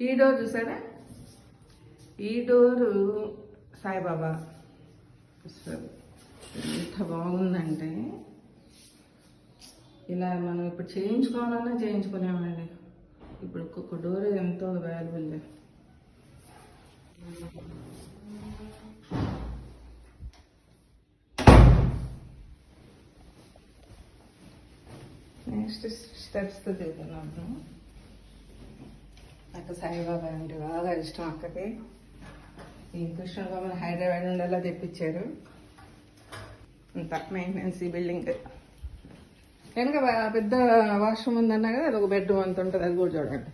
ఈ డోర్ చూసారా, ఈ డోరు సాయిబాబా అసలు ఎంత బాగుందంటే ఇలా మనం ఇప్పుడు చేయించుకోవాలన్నా చేయించుకోలేమండి. ఇప్పుడు ఒక్కొక్క డోర్ ఎంతో వాల్యుబుల్. నెక్స్ట్ స్టెప్స్తో తిరుగుతున్నాము. అక్క సాయిబాబా అంటే బాగా ఇష్టం అక్కకి. ఈ కృష్ణ బాబా హైదరాబాద్ నుండి అలా తెప్పించారు. అంత మెయింటెనెన్స్ ఈ బిల్డింగ్. వెనక పెద్ద వాష్రూమ్ ఉందన్నా కదా, అది ఒక బెడ్రూమ్ అంత ఉంటుంది, అది కూడా చూడండి.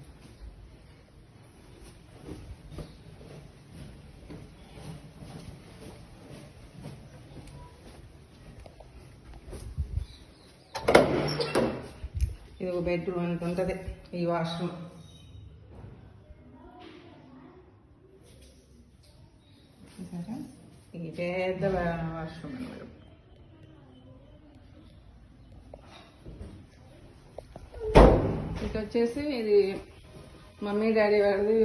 ఇది ఒక బెడ్రూమ్ అంత ఉంటుంది ఈ వాష్రూమ్. ఇది పెద్ద వాష్రూమ్ అన్నమాట. ఇక వచ్చేసి ఇది మమ్మీ డాడీ వాడిది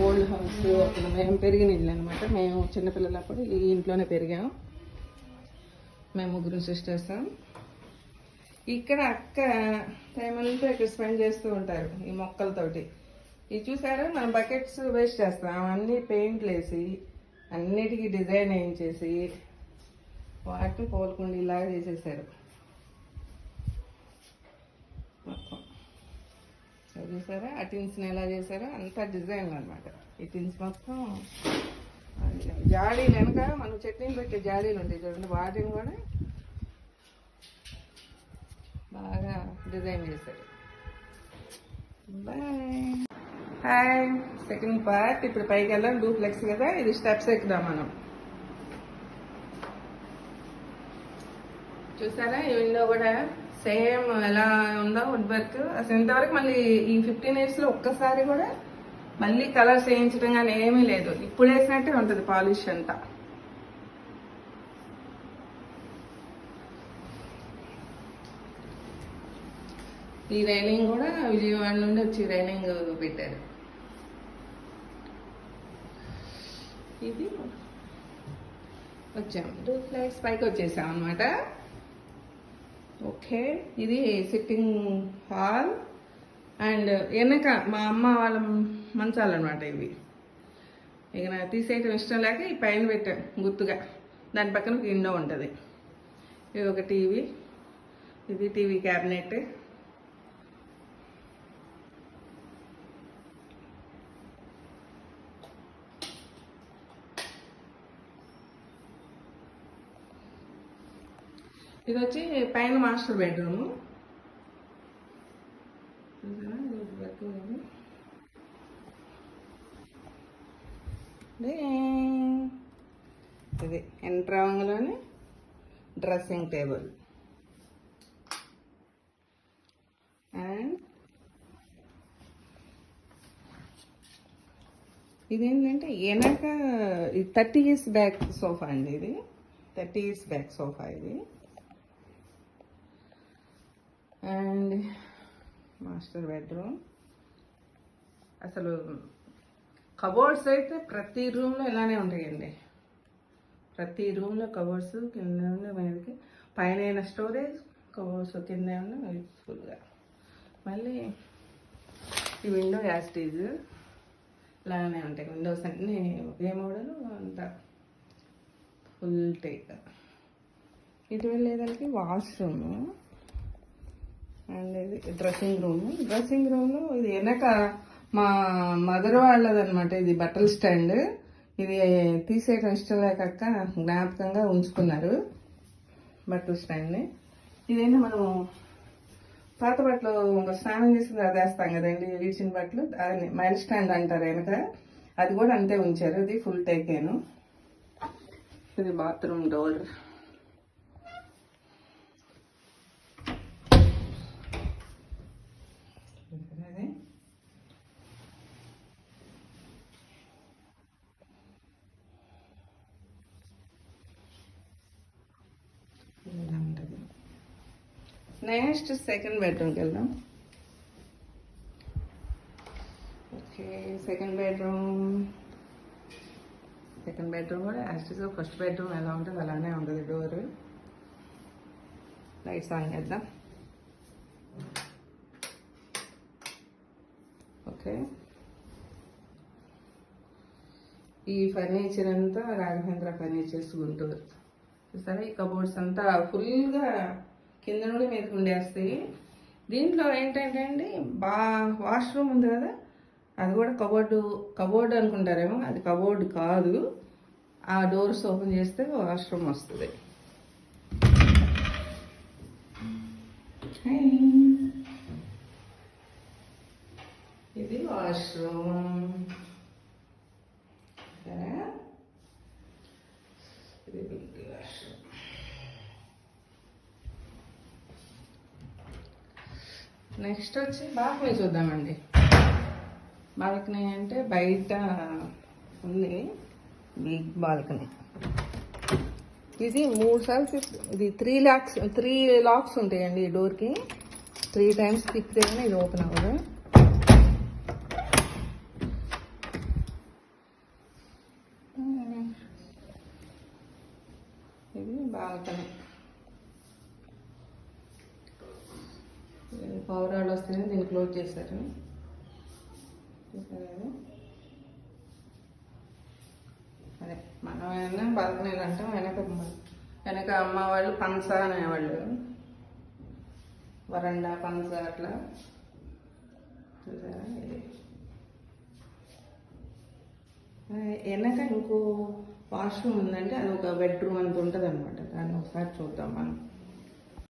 ఓల్డ్ హౌస్. అప్పుడు మేము పెరిగిన ఇల్లు అనమాట. మేము చిన్నపిల్లలప్పుడు ఈ ఇంట్లోనే పెరిగాము. మేము ముగ్గురు సిస్టర్స్. ఇక్కడ అక్క టైం అంతా ఇక్కడ స్పెండ్ చేస్తూ ఉంటారు ఈ మొక్కలతోటి. ఇది చూసారా, మనం బకెట్స్ వేస్ట్ చేస్తాం, అవన్నీ పెయింట్లు వేసి అన్నిటికీ డిజైన్ వేయించేసి వాటిని పోల్కుండా ఇలాగా చేసేసారు మొత్తం. చూసారా ఆ టిన్స్ని ఎలా చేశారో, అంతా డిజైన్లు అనమాట. ఈ టిన్స్ మొత్తం జాడీలు వెనక మనం చట్నీలు పెట్టే జాడీలు ఉంటాయి చూడండి, వాటిని కూడా బాగా డిజైన్ చేశారు. బాయ్. Hi, second part. ఇప్పుడు పైకి వెళ్ళాం, డూప్లెక్స్ కదా, ఇది స్టెప్స్ ఎక్కుదాం మనం. చూసారా ఈ విండో కూడా సేమ్ ఎలా ఉందో వుడ్ వర్క్. అసలు ఇంతవరకు మళ్ళీ ఈ 15 years లో ఒక్కసారి కూడా మళ్ళీ కలర్స్ వేయించడం కానీ ఏమీ లేదు. ఇప్పుడు వేసినట్టే ఉంటుంది పాలిష్ అంతా. ఈ రైలింగ్ కూడా విజయవాడ నుండి వచ్చి రైలింగ్ పెట్టారు. ఇది వచ్చాము డూప్లెక్స్ పైకి వచ్చేసాం అనమాట. ఓకే, ఇది సిట్టింగ్ హాల్. అండ్ వెనక మా అమ్మ వాళ్ళ మంచాలు అనమాట ఇవి. ఇక నాకు తీసేయటం ఇష్టం లేక ఈ పైన పెట్టాం గుర్తుగా. దాని పక్కన విండో ఉంటుంది. ఇది ఒక టీవీ, ఇది టీవీ క్యాబినెట్. ఇది వచ్చి పైన మాస్టర్ బెడ్రూమ్. ఇది ఎంటర్ అవ్వగానే డ్రెస్సింగ్ టేబుల్. అండ్ ఇదేంటంటే వెనక 30 years బ్యాక్ సోఫా అండి. ఇది 30 years బ్యాక్ సోఫా ఇది. And master bedroom. అసలు కబోర్డ్స్ అయితే ప్రతి రూమ్లో ఇలానే ఉంటాయండి. ప్రతి రూమ్లో కబోర్డ్స్ కింద మీదకి, పైన స్టోరేజ్, కబోర్డ్స్ కింద ఫుల్గా. మళ్ళీ ఈ విండో యాస్టీజ్ ఇలానే ఉంటాయి. విండోస్ అన్నీ ఒకే మోడల్, అంతా ఫుల్ టేక్. ఇటు వెళ్ళేదానికి వాష్రూమ్. అండ్ ఇది డ్రెస్సింగ్ రూమ్. డ్రెస్సింగ్ రూమ్లో ఇది వెనక మా మదర్ వాళ్ళది అనమాట. ఇది బట్టల స్టాండ్. ఇది తీసేయడం ఇష్టం లేక జ్ఞాపకంగా ఉంచుకున్నారు బట్టల స్టాండ్ని. ఇదేంటి మనం పాత బట్టలు స్నానం చేసిన అది వేస్తాం కదండి, వీచిన బట్టలు, అది మైల్ స్టాండ్ అంటారు వెనక. అది కూడా అంతే ఉంచారు. ఇది ఫుల్ టేకేను. ఇది బాత్రూమ్ డోర్. నెక్స్ట్ సెకండ్ బెడ్రూమ్కి వెళ్దాం. ఓకే, సెకండ్ బెడ్రూమ్ కూడా యాక్చువల్గా ఫస్ట్ బెడ్రూమ్ ఎలా ఉంటుంది అలానే ఉంటుంది డోర్. లైట్స్ ఆన్ చేద్దాం. ఓకే, ఈ ఫర్నిచర్ అంతా రాఘవేంద్ర ఫర్నిచర్స్ గుంటూరు. చూసారా, ఈ కబోర్డ్స్ అంతా ఫుల్గా కింద నుండి మీదకి ఉండేస్తాయి. దీంట్లో ఏంటంటే అండి, వాష్రూమ్ ఉంది కదా, అది కూడా కబోర్డ్ అనుకుంటారేమో, అది కబోర్డ్ కాదు. ఆ డోర్స్ ఓపెన్ చేస్తే వాష్రూమ్ వస్తుంది. ఇది వాష్రూమ్. ఇది బిగ్ వాష్రూమ్. నెక్స్ట్ వచ్చి బాల్కనీ చూద్దామండి. బాల్కనీ అంటే బయట ఉంది బిగ్ బాల్కనీ. ఇది 3 సార్లు ఇది 3 లాక్స్ ఉంటాయండి ఈ డోర్కి. 3 టైమ్స్ తిప్పితే కానీ ఇది ఓపెన్ అవ్వదు. ఇది బాల్కనీ. పవర్ రాడ్ వస్తేనే దీన్ని క్లోజ్ చేశారు. అదే మనం ఏమన్నా బాల్కనీలు అంటాం, వెనక అమ్మ వాళ్ళు పంచ అనేవాళ్ళు, వరండా పంచ అట్లా. చూసారా, ఇది వెనక ఇంకో వాష్రూమ్ ఉందంటే అది ఒక బెడ్రూమ్ అంత ఉంటుంది అనమాట. దాన్ని ఒకసారి చూద్దాం మనం.